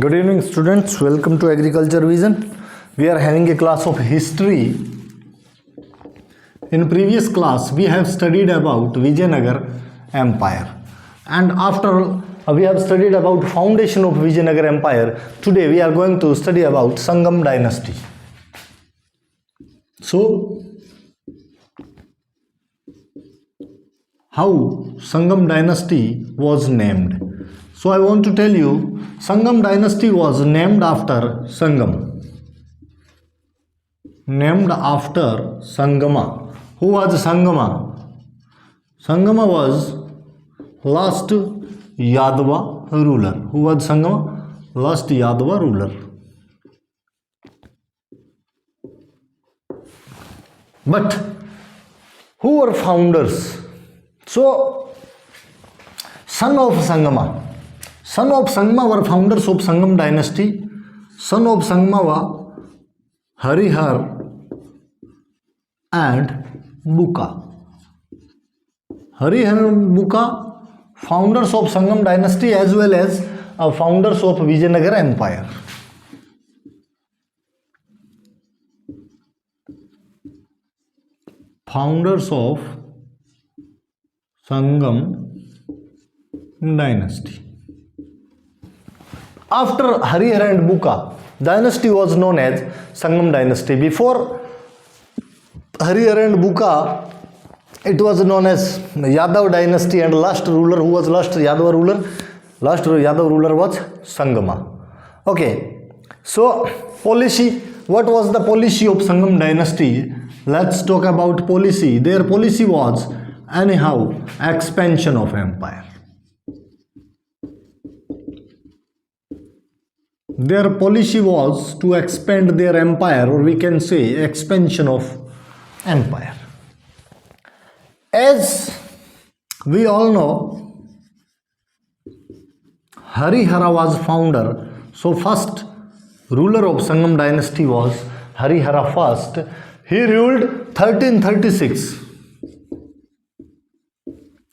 Good evening, students. Welcome to Agriculture Vision. We are having a class of history. In previous class, we have studied about Vijayanagar Empire, and after we have studied about foundation of Vijayanagar Empire. Today, we are going to study about Sangam Dynasty. So, how Sangam Dynasty was named. So I want to tell you, Sangam Dynasty was named after Sangam. Named after Sangama. Who was Sangama? Sangama was last Yadava ruler. Who was Sangama? Last Yadava ruler. But who were founders? So, son of Sangama were founders of Sangam dynasty. Son of Sangama were Harihar and Buka. Harihar and Buka, founders of Sangam dynasty as well as founders of Vijayanagar Empire. Founders of Sangam dynasty. After Harihar and Buka, dynasty was known as Sangam dynasty. Before Harihar and Buka, it was known as Yadav dynasty, and last ruler, who was last Yadav ruler? Last Yadav ruler was Sangama. Okay, so policy. What was the policy of Sangam dynasty? Let's talk about policy. Their policy was anyhow expansion of empire. Their policy was to expand their empire, or we can say expansion of empire. As we all know, Harihara was founder. So first ruler of Sangam dynasty was Harihara first. He ruled 1336.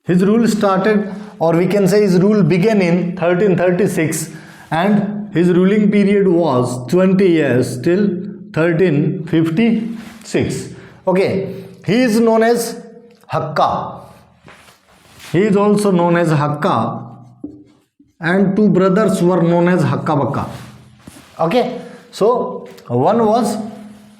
His rule started, or we can say his rule began in 1336, and his ruling period was 20 years till 1356. Okay, he is known as Hakka. He is also known as Hakka, and two brothers were known as Hakka Bakka. Okay, so one was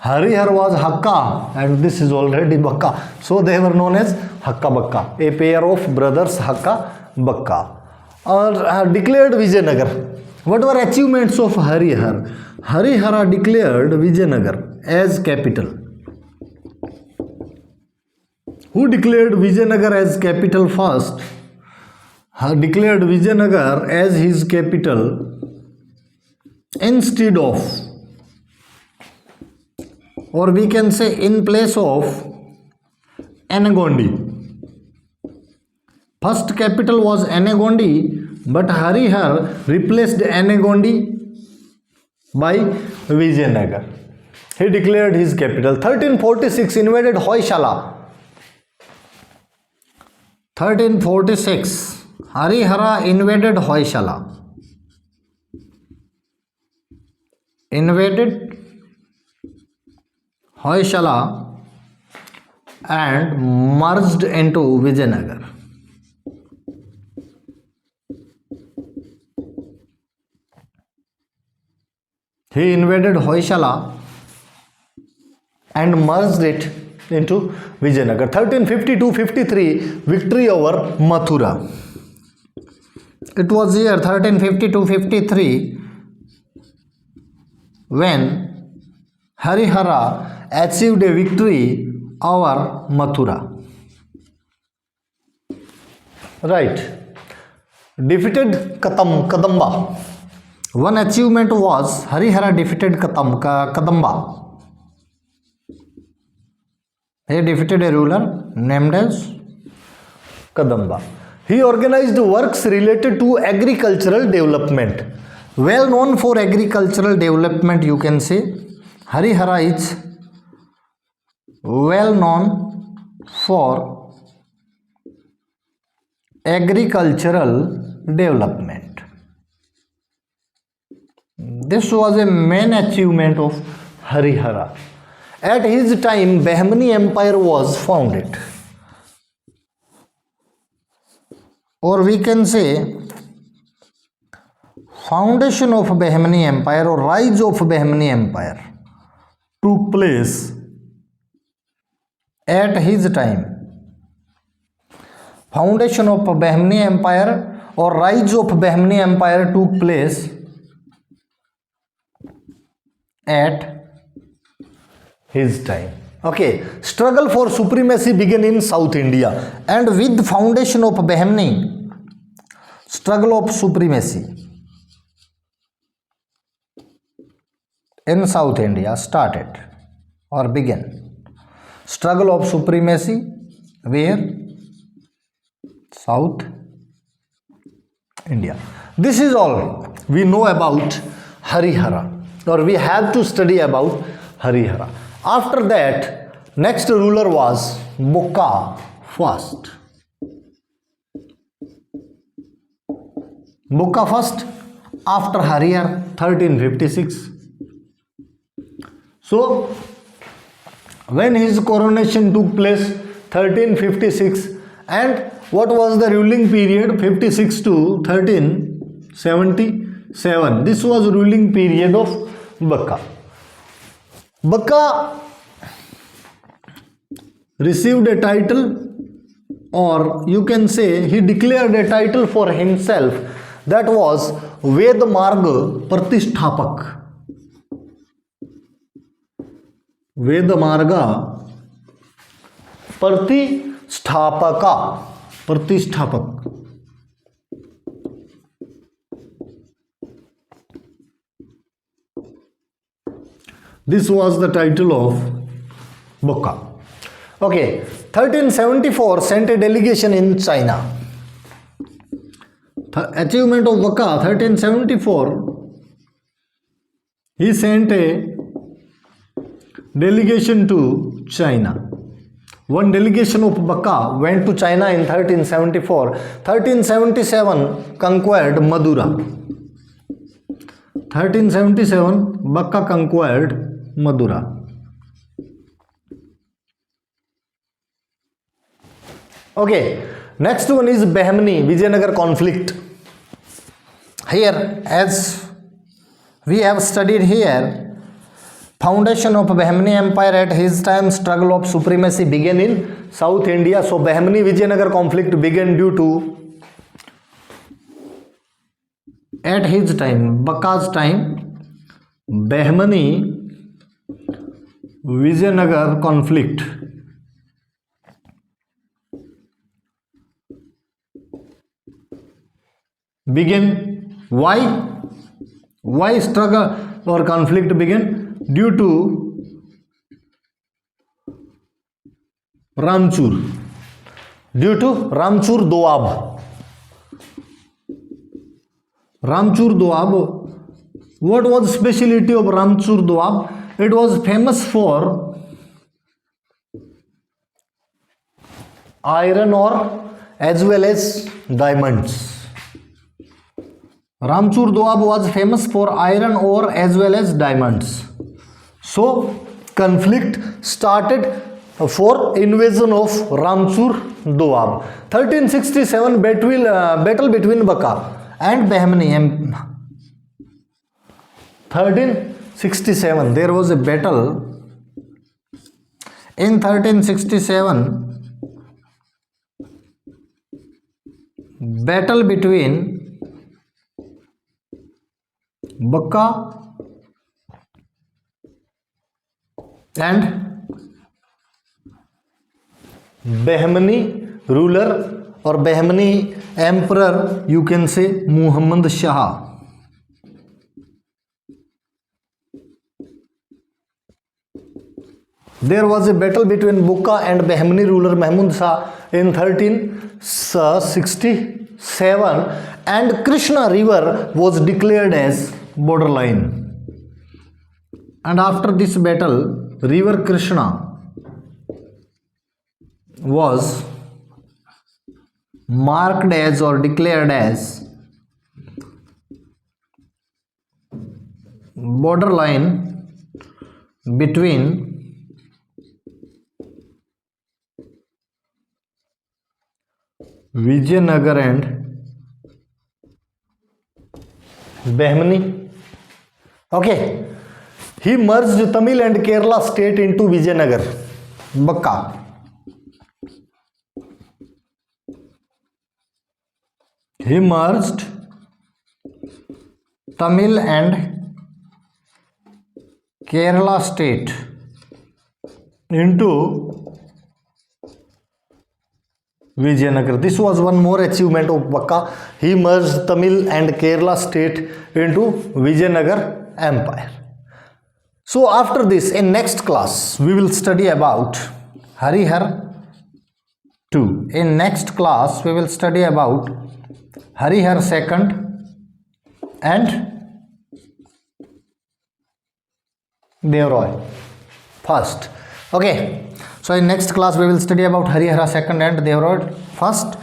Harihar was Hakka, and this is already Bakka. So they were known as Hakka Bakka, a pair of brothers Hakka Bakka. Declared Vijayanagar. What were achievements of Harihar? Harihara declared Vijayanagar as capital. Who declared Vijayanagar as capital first? Declared Vijayanagar as his capital instead of, or we can say in place of, Anegondi. First capital was Anegondi, but Harihar replaced Anegondi by Vijayanagar. He declared his capital. 1346 invaded Hoysala. 1346 Harihara invaded Hoysala. Invaded Hoysala and merged into Vijayanagar. He invaded Hoysala and merged it into Vijayanagar. 1352-53 victory over Mathura. It was year 1352-53 when Harihara achieved a victory over Mathura. Right. Defeated Kadamba. One achievement was Harihara defeated Kadamba. He defeated a ruler named as Kadamba. He organized works related to agricultural development. Well known for agricultural development, you can say. Harihara is well known for agricultural development. This was a main achievement of Harihara. At his time, Bahmani Empire was founded. Or we can say, foundation of Bahmani Empire or rise of Bahmani Empire took place at his time. Foundation of Bahmani Empire or rise of Bahmani Empire took place at his time. Okay, struggle for supremacy began in South India, and with foundation of Bahmani, struggle of supremacy in South India started or began. Struggle of supremacy where? South India. This is all we know about Harihara, or we have to study about Harihara. After that, next ruler was Bukka first. Bukka first after Harihar 1356. So, when his coronation took place 1356, and what was the ruling period 56 to 1377? This was ruling period of Bukka. Bukka received a title, or you can say he declared a title for himself, that was Ved Marg Pratishthapak. Ved Marga Pratishthapak. This was the title of Bukka. Okay, 1374 sent a delegation in China. Achievement of Bukka 1374, he sent a delegation to China. One delegation of Bukka went to China in 1374. 1377 conquered Madura. 1377 Bukka conquered Madura. Okay, next one is Bahmani Vijayanagar conflict. Here, as we have studied here, foundation of Bahmani Empire at his time, struggle of supremacy began in South India. So Bahmani Vijayanagar conflict began due to, at his time, Bukka's time, Bahmani Vijayanagar conflict began. Why struggle or conflict began? Due to Ramchur. Due to Ramchur Doab. Ramchur Doab. What was speciality of Ramchur Doab? It was famous for iron ore as well as diamonds. Ramchur Doab was famous for iron ore as well as diamonds. So, conflict started for invasion of Ramchur Doab. 1367 battle between Bukka and Bahmani. 1367 there was a battle. In 1367, battle between Bukka and Bahmani ruler or Bahmani emperor, you can say Muhammad Shah. There was a battle between Bukka and Bahmani ruler Mahmud Shah in 1367, and Krishna river was declared as borderline. And after this battle, river Krishna was marked as or declared as borderline between Vijayanagar and Behmani. Okay, he merged Tamil and Kerala state into Vijayanagar. Bakka. He merged Tamil and Kerala state into Vijayanagar. This was one more achievement of Bakka. He merged Tamil and Kerala state into Vijayanagar Empire. So after this, in next class, we will study about Harihar II. In next class, we will study about Harihar II and Devroy first. Okay, so in next class we will study about Harihara II and Devroy first.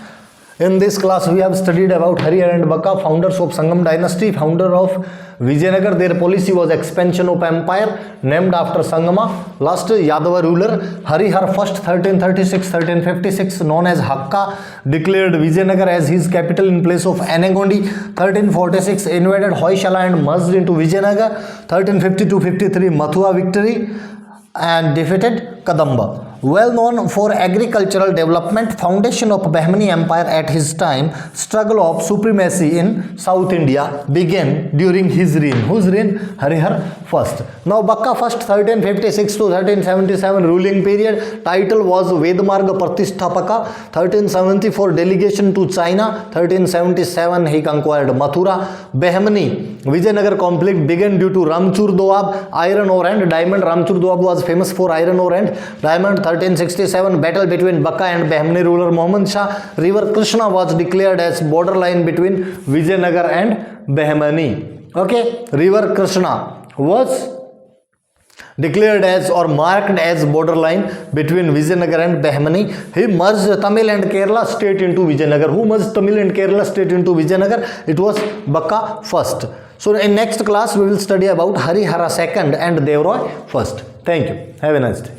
In this class we have studied about Harihar and Bakka, founders of Sangam dynasty, founder of Vijayanagar. Their policy was expansion of empire, named after Sangama. Last Yadava ruler Harihar first 1336-1356, known as Hakka, declared Vijayanagar as his capital in place of Anegondi. 1346 invaded Hoysala and merged into Vijayanagar. 1352-53 Mathura victory and defeated Kadamba. Well known for agricultural development, foundation of Bahmani Empire at his time, struggle of supremacy in South India began during his reign. Whose reign? Harihar first. Now Bakka first 1356 to 1377 ruling period. Title was Vedmarga Pratisthapaka. 1374 delegation to China. 1377 he conquered Mathura. Bahmani Vijayanagar conflict began due to Ramchur Doab, iron ore and diamond. Ramchur Doab was famous for iron ore and diamond. 1367 battle between Bakka and Bahmani ruler Muhammad Shah. River Krishna was declared as borderline between Vijayanagar and Bahmani. Okay, River Krishna was declared as or marked as borderline between Vijayanagar and Bahmani. He merged Tamil and Kerala state into Vijayanagar. Who merged Tamil and Kerala state into Vijayanagar? It was Bakka first. So in next class we will study about Harihara II and Devroy first. Thank you. Have a nice day.